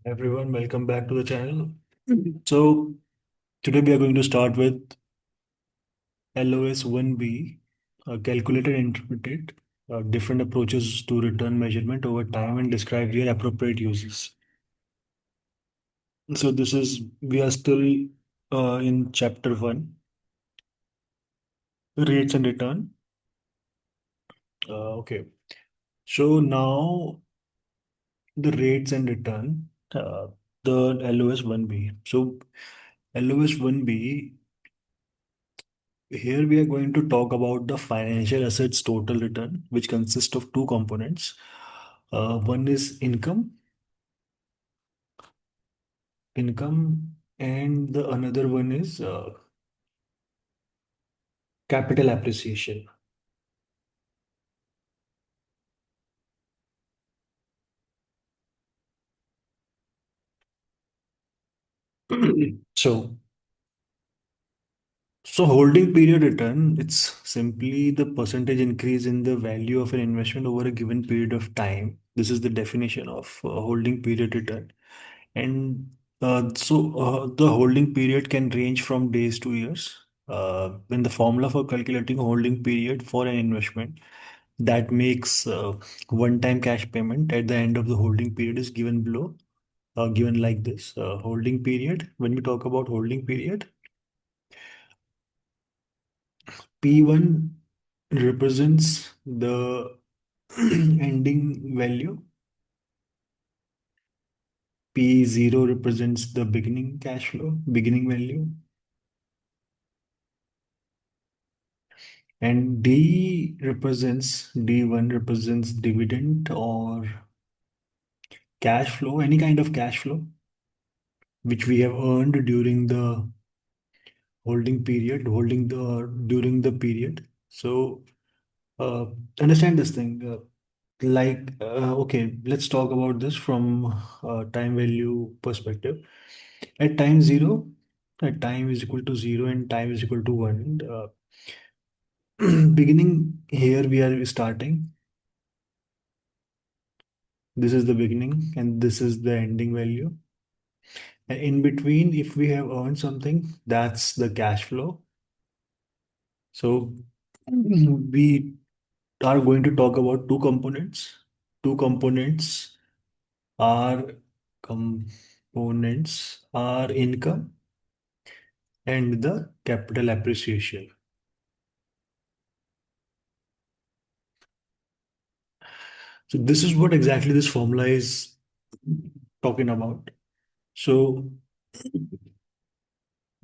Everyone, welcome back to the channel. So, today we are going to start with LOS1B, calculate and interpret it, different approaches to return measurement over time and describe their appropriate uses. So, we are still in chapter 1, rates and return. Okay, so now the rates and return, the LOS1B. So, LOS1B. Here we are going to talk about the financial assets total return, which consists of two components. One is income, and the another one is capital appreciation. So, holding period return, it's simply the percentage increase in the value of an investment over a given period of time. This is the definition of holding period return. And the holding period can range from days to years. When the formula for calculating holding period for an investment that makes one-time cash payment at the end of the holding period is given below, given like this. Holding period, when we talk about holding period, P1 represents the ending value, P0 represents the beginning cash flow, beginning value, and D1 represents dividend or cash flow, any kind of cash flow which we have earned during the holding the during the period. So uh, understand this thing. Okay, let's talk about this from time value perspective. At time zero, at time is equal to zero and time is equal to one. Beginning here we are starting. This is the beginning and this is the ending value. And in between, if we have earned something, that's the cash flow. So we are going to talk about two components. Two are components are income and the capital appreciation. So this is what exactly this formula is talking about. So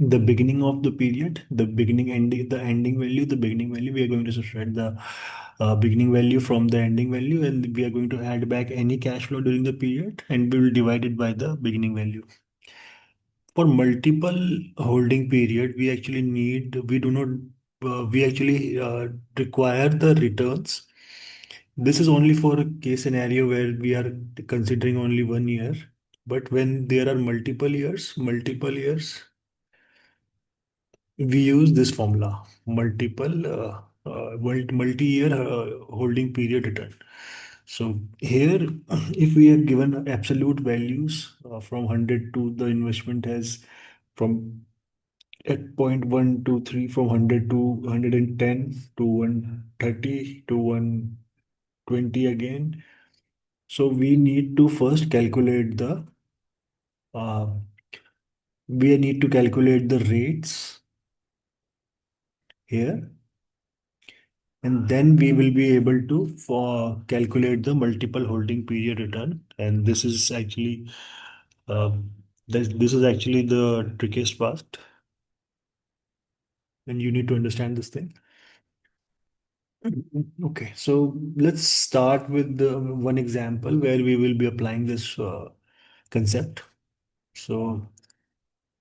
the beginning of the period, the ending value, the beginning value, we are going to subtract the beginning value from the ending value, and we are going to add back any cash flow during the period, and we will divide it by the beginning value. For multiple holding period, we do not, we actually require the returns. This is only for a case scenario where we are considering only 1 year. But when there are multiple years, we use this formula, multi-year holding period return. So here, if we are given absolute values from 100 to the investment has from at point 123 from 100 to 110 to 130 to 120 again. So we need to first calculate uh, we need to calculate the rates here, and then we will be able to calculate the multiple holding period return. And this is actually this is actually the trickiest part, and you need to understand this thing. Okay, so let's start with the one example where we will be applying this concept. So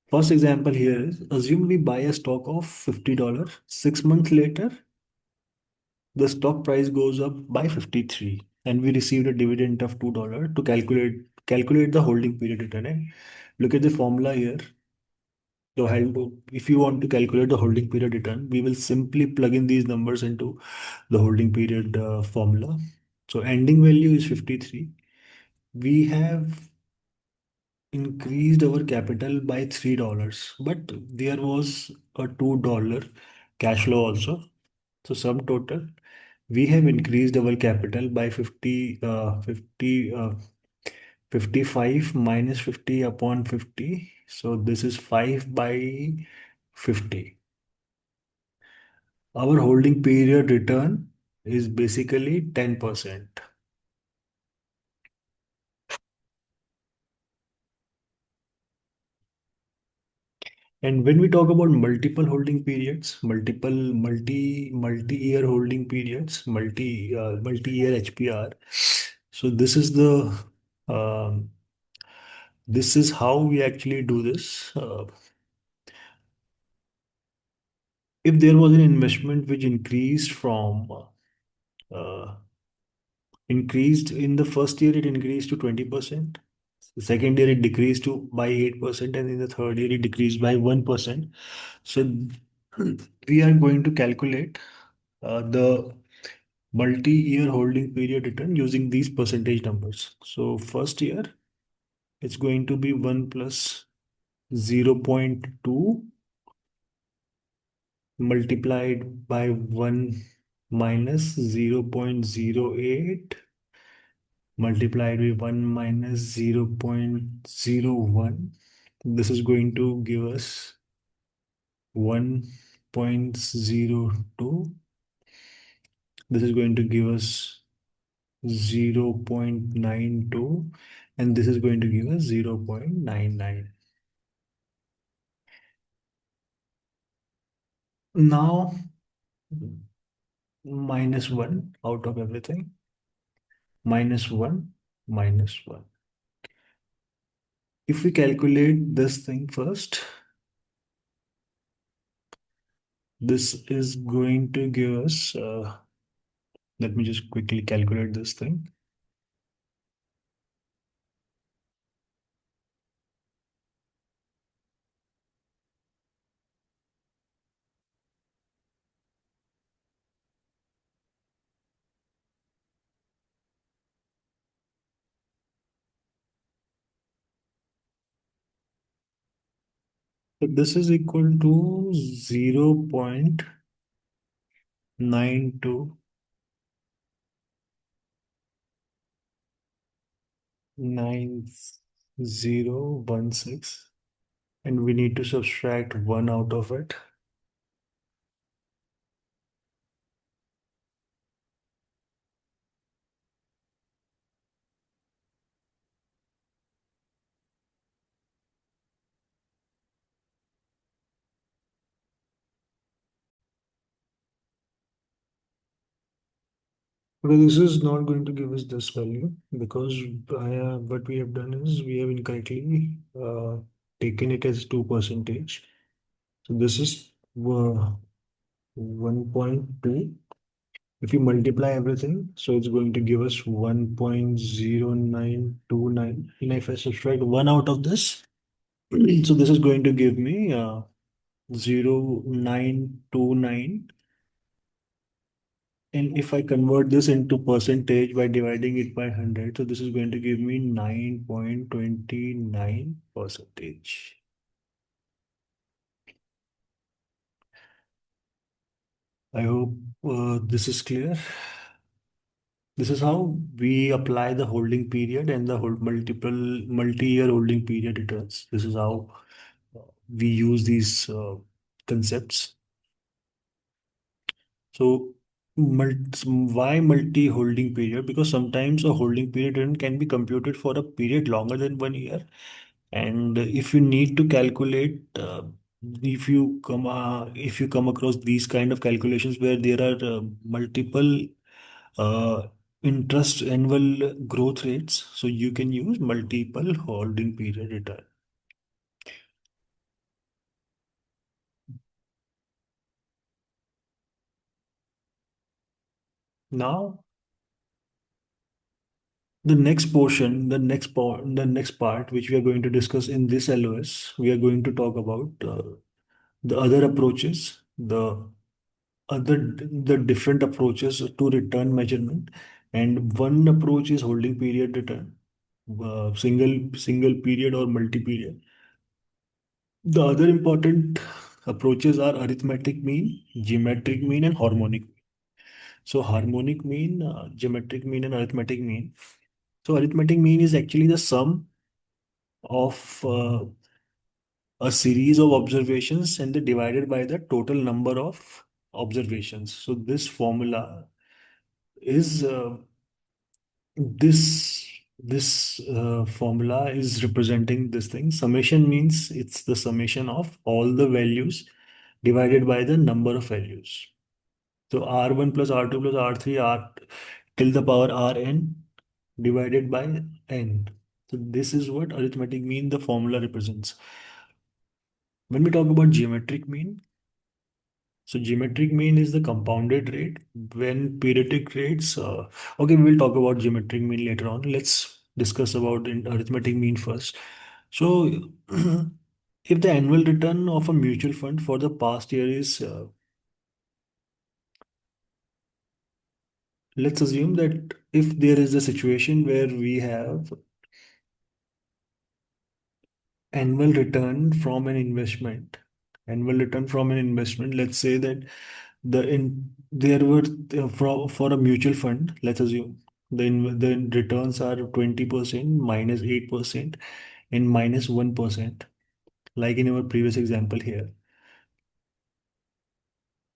first example here is, assume we buy a stock of $50. 6 months later, the stock price goes up by 53 and we received a dividend of $2 to calculate the holding period return. And look at the formula here. So if you want to calculate the holding period return, we will simply plug in these numbers into the holding period formula. So ending value is 53. We have increased our capital by $3, but there was a $2 cash flow also. So sum total, we have increased our capital by 55 minus 50 upon 50. So this is 5 by 50. Our holding period return is basically 10%. And when we talk about multiple holding periods, multi-year holding periods, multi-year HPR. So um, this is how we actually do this. If there was an investment which uh, increased in the first year, it increased to 20%. The second year, it decreased to by 8%, and in the third year, it decreased by 1%. So we are going to calculate the multi-year holding period return using these percentage numbers. So first year, it's going to be 1 plus 0.2 multiplied by 1 minus 0.08 multiplied with 1 minus 0.01. This is going to give us 1.02. This is going to give us 0.92, and this is going to give us 0.99. Now, minus 1 out of everything, minus 1, minus 1. If we calculate this thing first, this is going to give us, let me just quickly calculate this thing. So this is equal to 0.929016, and we need to subtract 1 out of it. Okay, this is not going to give us this value because what we have done is we have incorrectly taken it as 2%. So this is 1.2. If you multiply everything, so it's going to give us 1.0929. And if I subtract 1 out of this, so this is going to give me 0.929. And if I convert this into percentage by dividing it by 100, so this is going to give me 9.29 percentage. I hope this is clear. This is how we apply the holding period and the multi-year holding period returns. This is how we use these concepts. So why multi-holding period? Because sometimes a holding period return can be computed for a period longer than 1 year. And if you need to calculate, if you come across these kind of calculations where there are multiple uh, interest annual growth rates, so you can use multiple holding period return. Now, the next part, which we are going to discuss in this LOS, we are going to talk about the other approaches, the different approaches to return measurement, and one approach is holding period return. single period or multi-period. The other important approaches are arithmetic mean, geometric mean, and harmonic. So harmonic mean, geometric mean, and arithmetic mean. So arithmetic mean is actually the sum of a series of observations and they're divided by the total number of observations. So this formula is this formula is representing this thing. Summation means it's the summation of all the values divided by the number of values. So R1 plus R2 plus R3 R till the power Rn divided by n. So this is what arithmetic mean the formula represents. When we talk about geometric mean, so geometric mean is the compounded rate when periodic rates. Okay, we will talk about geometric mean later on. Let's discuss about arithmetic mean first. So, if the annual return of a mutual fund for the past year is, let's assume that if there is a situation where we have annual return from an investment, annual return from an investment, let's say that there were for a mutual fund, let's assume the returns are 20% minus 8% and minus 1%, like in our previous example here.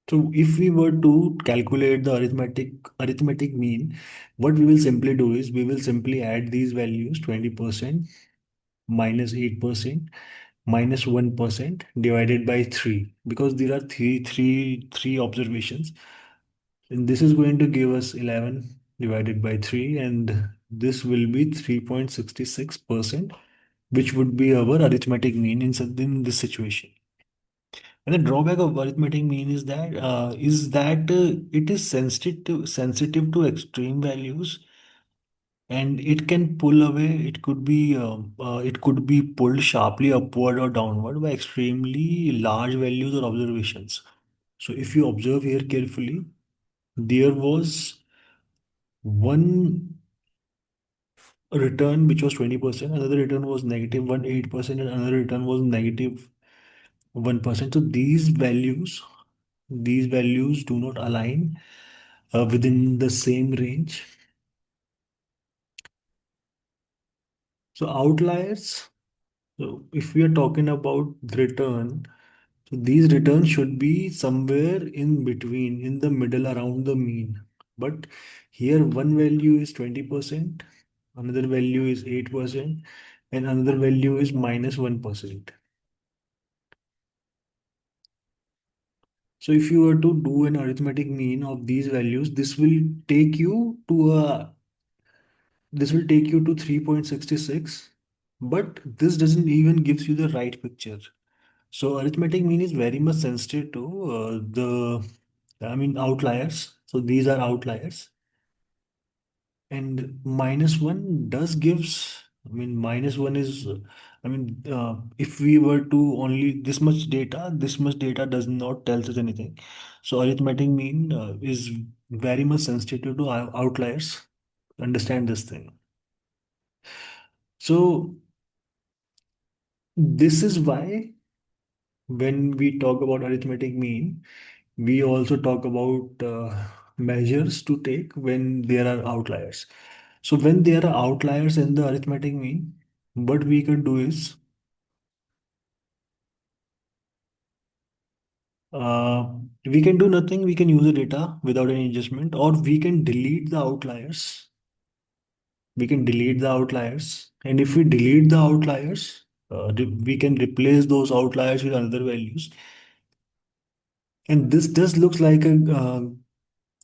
So if we were to calculate the arithmetic mean, what we will simply do is we will simply add these values: 20% minus 8% minus 1% divided by 3, because there are three observations, and this is going to give us 11 divided by 3, and this will be 3.66%, which would be our arithmetic mean in this situation. And the drawback of arithmetic mean is that it is sensitive to extreme values, and it can pull away. It could be pulled sharply upward or downward by extremely large values or observations. So if you observe here carefully, there was one return which was 20%, another return was negative 18%, and another return was negative 1%. So these values do not align within the same range. So outliers, so if we are talking about return, so these returns should be somewhere in between, in the middle, around the mean. But here one value is 20%, another value is 8%, and another value is minus 1%. So if you were to do an arithmetic mean of these values, this will take you to 3.66, but this doesn't even gives you the right picture. So arithmetic mean is very much sensitive to outliers. So these are outliers, and minus one does gives. Minus one is. If we were to only this much data does not tell us anything. So arithmetic mean is very much sensitive to outliers. Understand this thing. So this is why when we talk about arithmetic mean, we also talk about measures to take when there are outliers. So when there are outliers in the arithmetic mean, what we can do is uh, we can do nothing. We can use the data without any adjustment, or we can delete the outliers. We can delete the outliers, and if we delete the outliers, we can replace those outliers with other values. And this does looks like a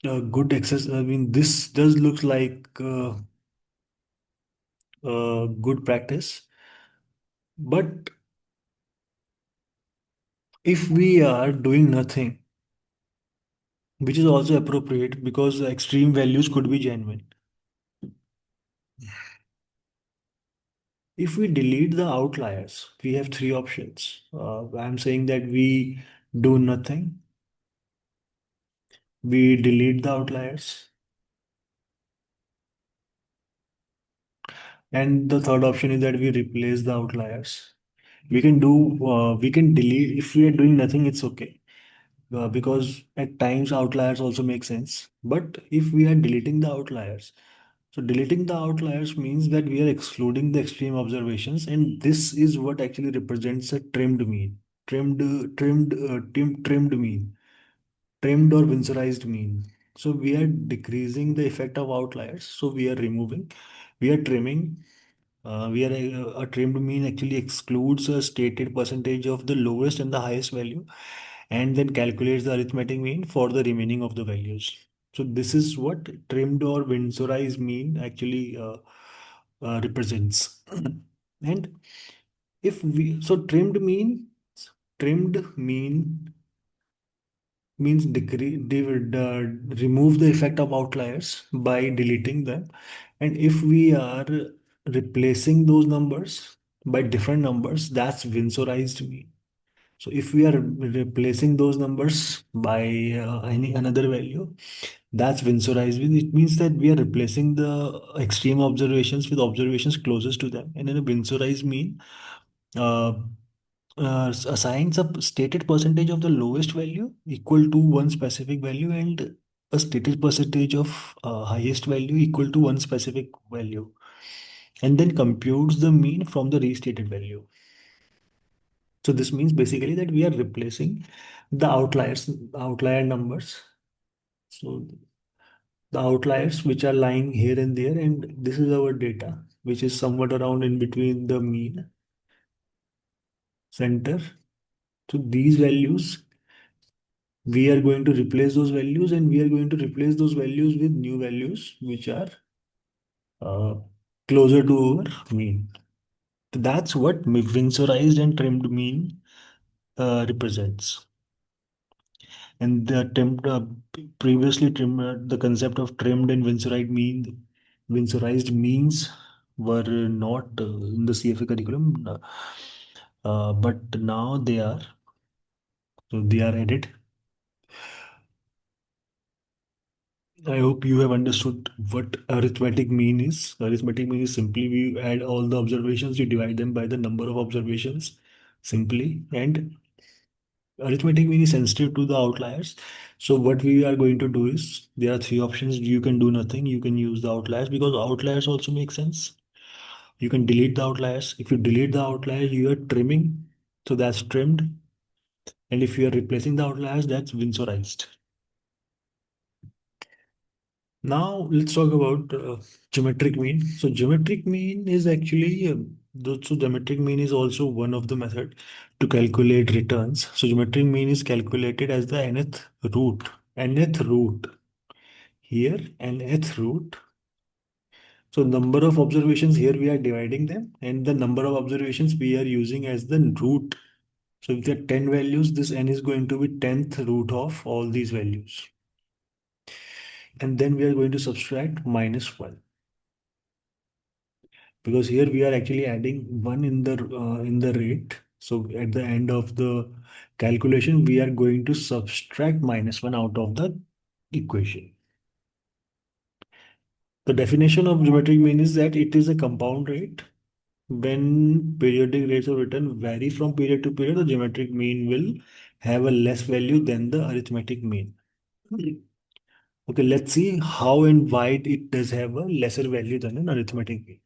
good access. This does looks like good practice. But if we are doing nothing, which is also appropriate because extreme values could be genuine. If we delete the outliers, we have three options. I'm saying that we do nothing, we delete the outliers, And the third option is that we replace the outliers. We can delete. If we are doing nothing, it's okay, because at times outliers also make sense. But if we are deleting the outliers, so deleting the outliers means that we are excluding the extreme observations, and this is what actually represents a trimmed mean, trimmed mean, trimmed or vincerized mean. So we are decreasing the effect of outliers. So we are trimming. We are a trimmed mean actually excludes a stated percentage of the lowest and the highest value, and then calculates the arithmetic mean for the remaining of the values. So this is what trimmed or vinsorized mean actually represents. And if we so trimmed mean means remove the effect of outliers by deleting them. And if we are replacing those numbers by different numbers, that's vinsorized mean. So if we are replacing those numbers by any another value, that's vinsorized mean. It means that we are replacing the extreme observations with observations closest to them. And in a vinsorized mean, uh, assigns a stated percentage of the lowest value equal to one specific value, and a stated percentage of highest value equal to one specific value, and then computes the mean from the restated value. So this means basically that we are replacing the outlier numbers. So the outliers which are lying here and there, and this is our data, which is somewhat around in between the mean center. So these values, we are going to replace those values, and we are going to replace those values with new values which are uh, closer to our mean. So that's what vinsorized and trimmed mean represents. And the concept of trimmed and vinsorized means were not in the CFA curriculum, but now they are. So they are added. I hope you have understood what arithmetic mean is. Arithmetic mean is simply we add all the observations, you divide them by the number of observations simply, and arithmetic mean is sensitive to the outliers. So what we are going to do is there are three options. You can do nothing. You can use the outliers because outliers also make sense. You can delete the outliers. If you delete the outliers, you are trimming. So that's trimmed. And if you are replacing the outliers, that's vinsorized. Now let's talk about geometric mean. So geometric mean is actually so geometric mean is also one of the method to calculate returns. So geometric mean is calculated as the nth root. Nth root here and nth root. So number of observations here we are dividing them, and the number of observations we are using as the root. So if there are 10 values, this n is going to be 10th root of all these values. And then we are going to subtract -1, because here we are actually adding 1 in the rate. So at the end of the calculation we are going to subtract -1 out of the equation. The definition of geometric mean is that it is a compound rate. When periodic rates of return vary from period to period, the geometric mean will have a less value than the arithmetic mean. Okay, let's see how and why it does have a lesser value than an arithmetic mean.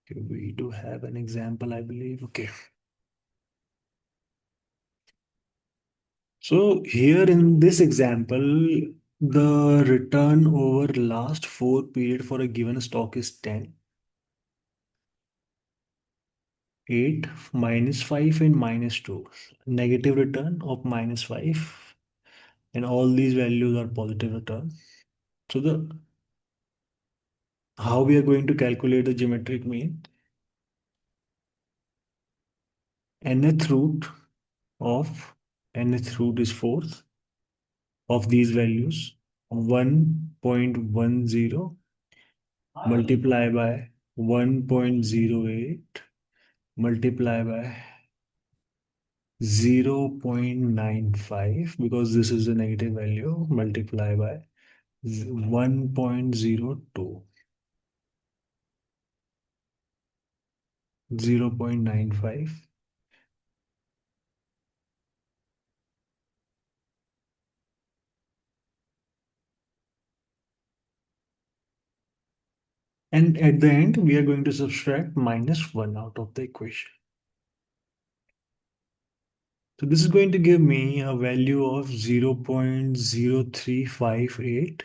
Okay, we do have an example, I believe. Okay. So here in this example, the return over last 4 period for a given stock is 10, 8, -5 and -2. Negative return of -5, and all these values are positive return. So the how we are going to calculate the geometric mean? Nth root of nth root is fourth of these values, 1.10 multiply by 1.08 multiply by 0.95, because this is a negative value, multiply by 1.02. 0.95, and at the end we are going to subtract -1 out of the equation. So this is going to give me a value of 0.0358,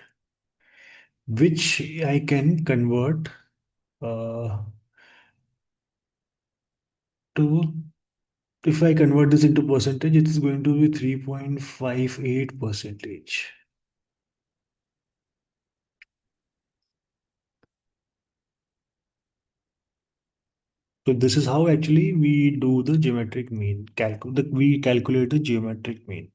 which I can convert to, if I convert this into percentage, it is going to be 3.58 percentage. So this is how actually we do the geometric mean. We calculate the geometric mean.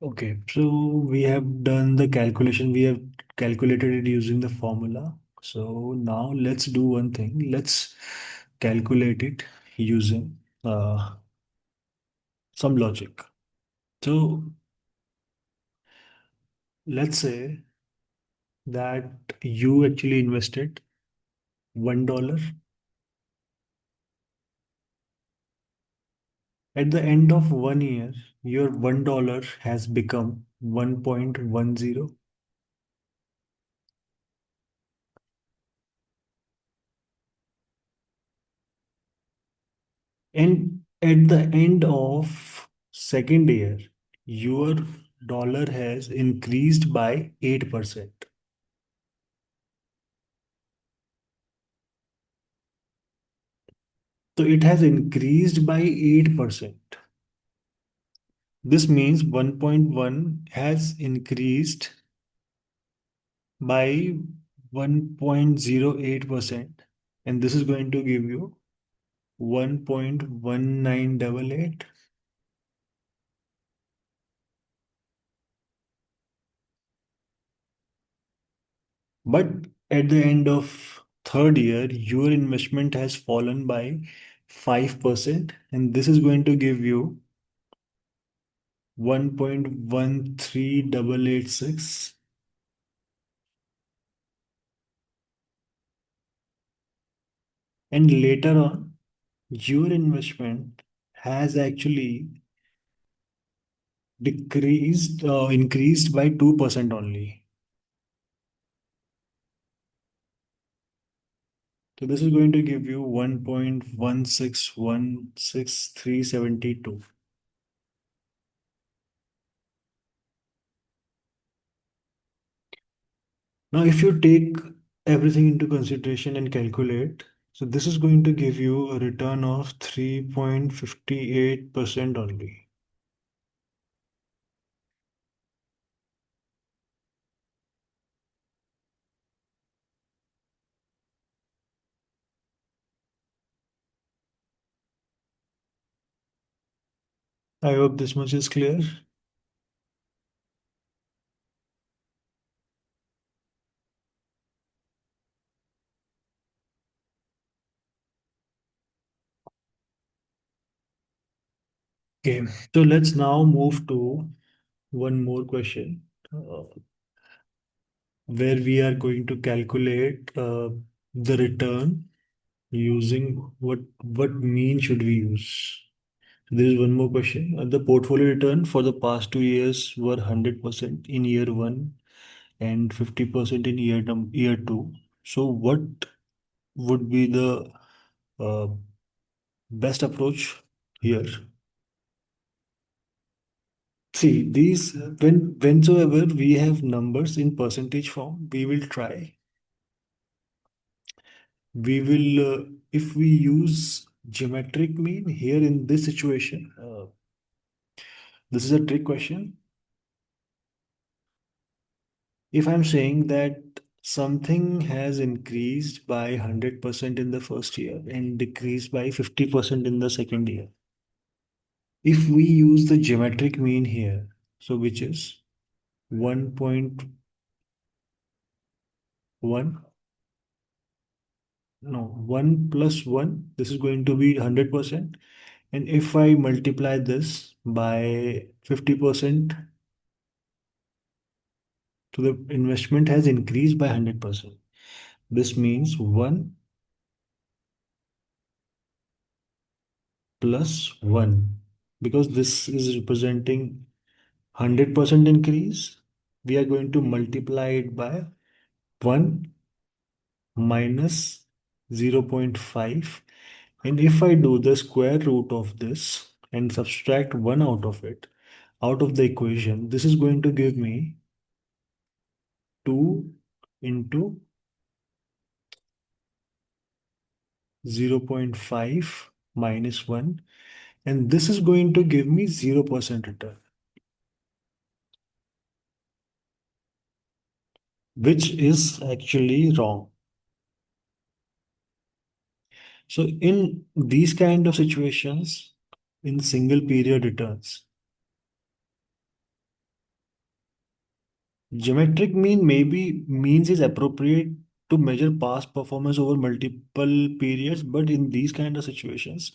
Okay, so we have done the calculation. We have calculated it using the formula. So now let's do one thing. Let's calculate it using some logic. So let's say that you actually invested $1. At the end of 1 year, your $1 has become 1.10. And at the end of second year, your dollar has increased by 8%. So it has increased by 8%. This means 1.1 has increased by 1.08%. And this is going to give you 1.1988. But at the end of third year, your investment has fallen by 5%, and this is going to give you 1.13886. And later on, your investment has actually increased by 2% only. So this is going to give you 1.1616372. Now, if you take everything into consideration and calculate, so this is going to give you a return of 3.58% only. I hope this much is clear. Okay, so let's now move to one more question, where we are going to calculate the return using what mean should we use. There is one more question. The portfolio return for the past 2 years were 100% in year one and 50% in year two. So what would be the uh, best approach here? See, these whensoever we have numbers in percentage form, we will if we use geometric mean here in this situation, this is a trick question. If I'm saying that something has increased by 100% in the first year and decreased by 50% in the second year, if we use the geometric mean here, so which is 1.1, no, 1 plus 1, this is going to be 100%. And if I multiply this by 50%, So the investment has increased by 100%. This means 1 plus 1. Because this is representing 100% increase, we are going to multiply it by 1 minus 0.5. And if I do the square root of this and subtract 1 out of it, out of the equation, this is going to give me 2 into 0.5 minus 1, and this is going to give me 0% return, which is actually wrong. So in these kind of situations, in single period returns, geometric mean maybe means is appropriate to measure past performance over multiple periods, but in these kind of situations,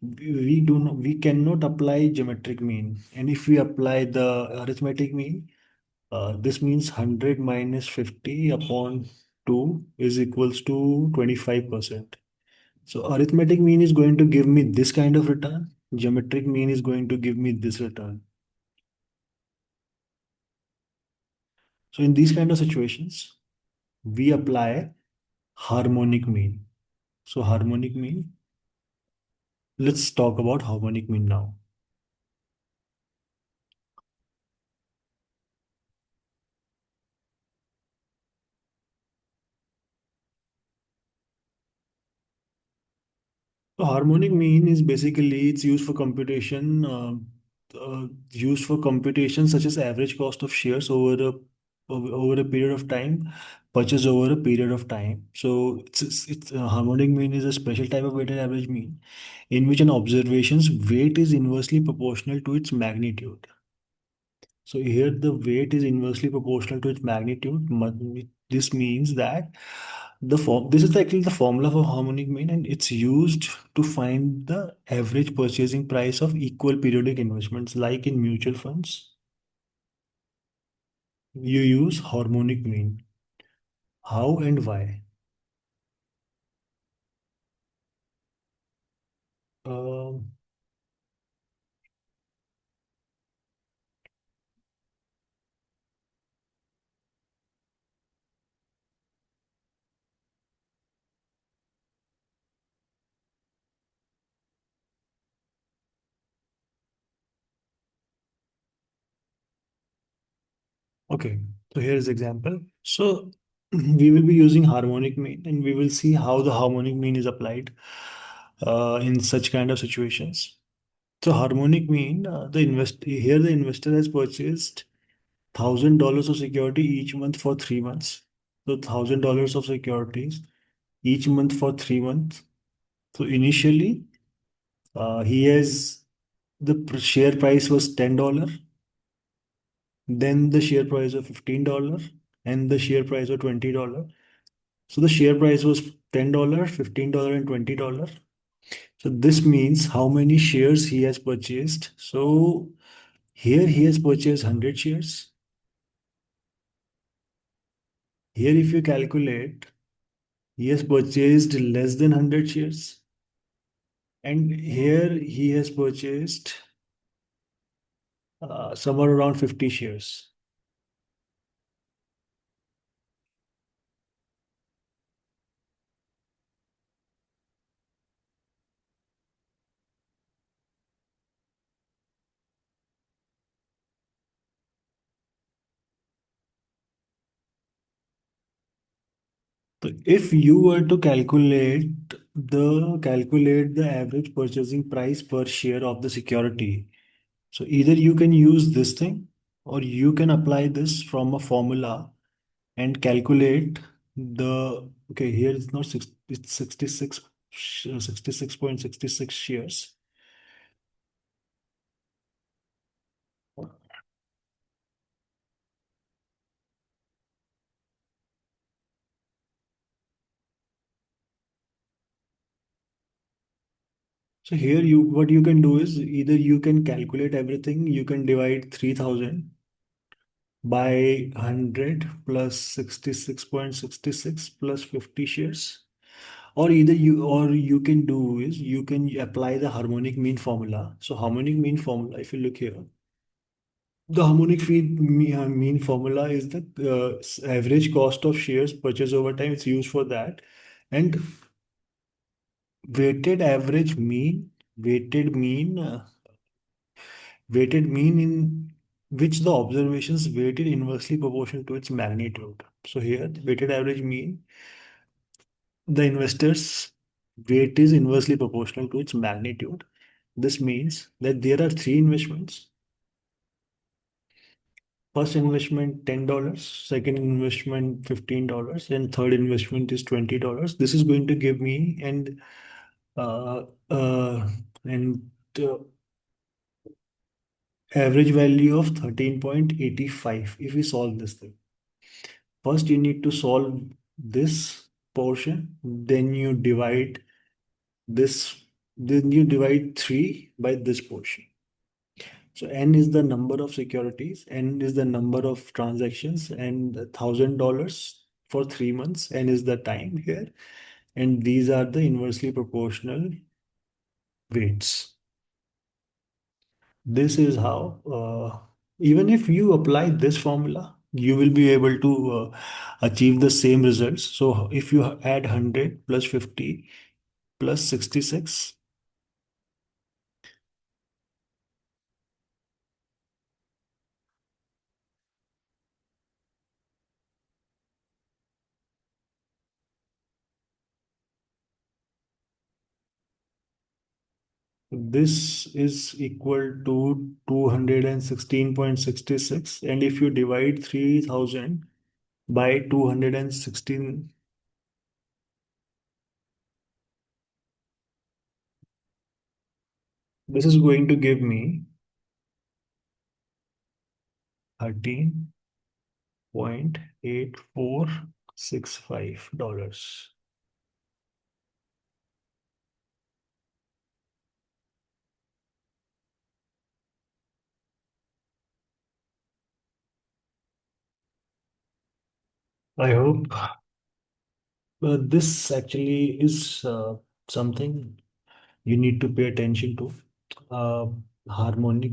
we cannot apply geometric mean. And if we apply the arithmetic mean, this means 100 minus 50 upon 2 is equals to 25%. So arithmetic mean is going to give me this kind of return. Geometric mean is going to give me this return. So in these kind of situations, we apply harmonic mean. So harmonic mean, let's talk about harmonic mean now. So harmonic mean is basically it's used for computation such as average cost of shares over a period of time, purchase over a period of time. So it's harmonic mean is a special type of weighted average mean in which an observation's weight is inversely proportional to its magnitude. So here the weight is inversely proportional to its magnitude. This means that this is actually the formula for harmonic mean, and it's used to find the average purchasing price of equal periodic investments. Like in mutual funds, you use harmonic mean. How and why? Um, okay, so here is example. So we will be using harmonic mean, and we will see how the harmonic mean is applied in such kind of situations. So harmonic mean the investor has purchased $1,000 of security each month for 3 months. So $1,000 of securities each month for 3 months. So initially, he has share price was $10, then the share price was $15, and the share price was $20. So the share price was $10, $15, and $20. So this means how many shares he has purchased. So here he has purchased 100 shares. Here, if you calculate, he has purchased less than 100 shares. And here he has purchased somewhere around 50 shares. So if you were to calculate the average purchasing price per share of the security, so either you can use this thing or you can apply this from a formula and calculate the okay, here it's not six, it's 66.66 shares. So here what you can do is either you can calculate everything, you can divide 3000 buy 100 plus 66.66 plus 50 shares. Or either you can do is you can apply the harmonic mean formula. So harmonic mean formula, if you look here, the mean formula is the average cost of shares purchased over time. It's used for that. And weighted average mean, weighted mean, weighted mean in which the observations weighted inversely proportional to its magnitude. So here, weighted average mean, the investor's weight is inversely proportional to its magnitude. This means that there are three investments. First investment $10, second investment $15, and third investment is $20. This is going to give me uh, uh, and average value of 13.85 if we solve this thing. First, you need to solve this portion, then you divide this, then you divide 3 by this portion. So N is the number of securities, N is the number of transactions, and $1,000 for 3 months. N is the time here, and these are the inversely proportional weights. This is how, even if you apply this formula, you will be able to achieve the same results. So if you add 100 plus 50 plus 66, this is equal to 216.66. And if you divide 3000 by 216, this is going to give me $13.8465. I hope this actually is something you need to pay attention to. Uh, Harmonic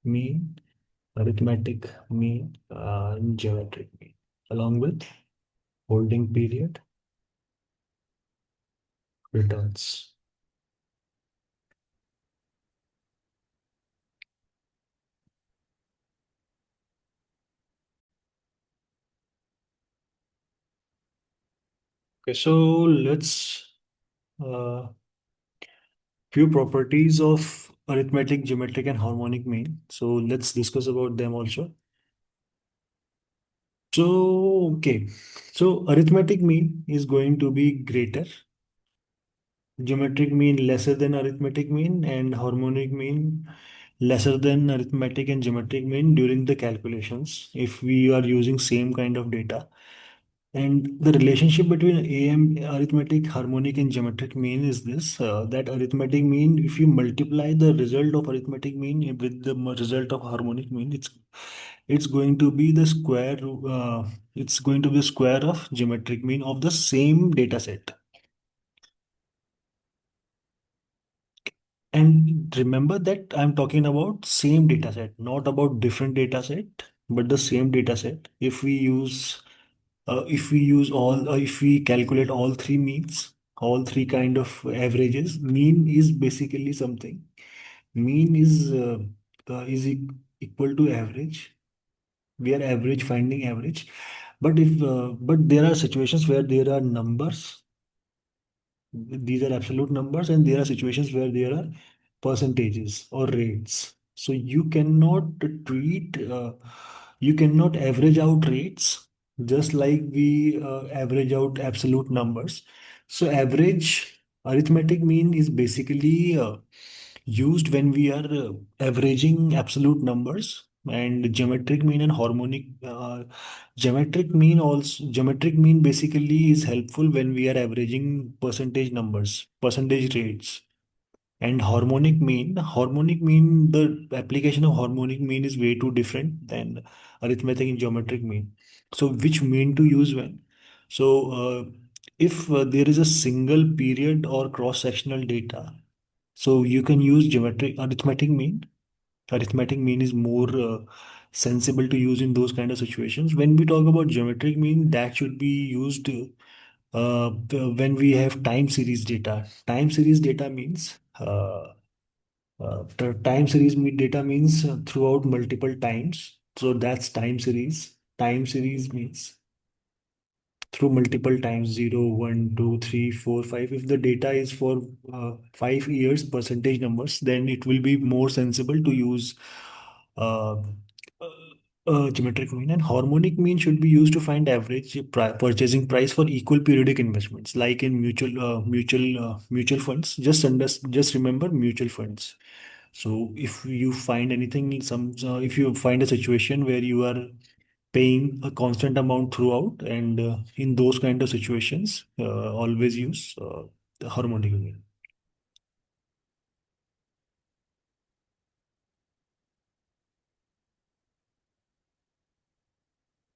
mean, arithmetic mean, geometric mean, along with holding period, returns. Okay, so let's uh, few properties of arithmetic, geometric, and harmonic mean. So let's discuss about them also. So okay, so arithmetic mean is going to be greater, geometric mean lesser than arithmetic mean, and harmonic mean lesser than arithmetic and geometric mean during the calculations if we are using same kind of data. And the relationship between AM, arithmetic, harmonic, and geometric mean is this, that arithmetic mean, if you multiply the result of arithmetic mean with the result of harmonic mean, it's going to be the square, it's going to be square of geometric mean of the same data set. And remember that I'm talking about same data set, not about different data set, but the same data set. If we use all, if we calculate all three means, all three kind of averages, mean is basically something. Mean is equal to average. We are average finding average, but there are situations where there are numbers. These are absolute numbers, and there are situations where there are percentages or rates. So you cannot average out rates just like we average out absolute numbers. So average arithmetic mean is basically used when we are averaging absolute numbers, and geometric mean and harmonic geometric mean basically is helpful when we are averaging percentage numbers, percentage rates. And the application of harmonic mean is way too different than arithmetic and geometric mean. So which mean to use when? So if there is a single period or cross-sectional data, so you can use geometric arithmetic mean. Arithmetic mean is more sensible to use in those kind of situations. When we talk about geometric mean, that should be used when we have time series data. Time series data means the time series data means throughout multiple times. So that's time series. Time series means through multiple times 0, 1, 2, 3, 4, 5. If the data is for 5 years percentage numbers, then it will be more sensible to use uh, geometric mean. And harmonic mean should be used to find average purchasing price for equal periodic investments, like in mutual funds. Just remember mutual funds. So if you find anything, if you find a situation where you are paying a constant amount throughout, and in those kind of situations, always use the harmonic mean.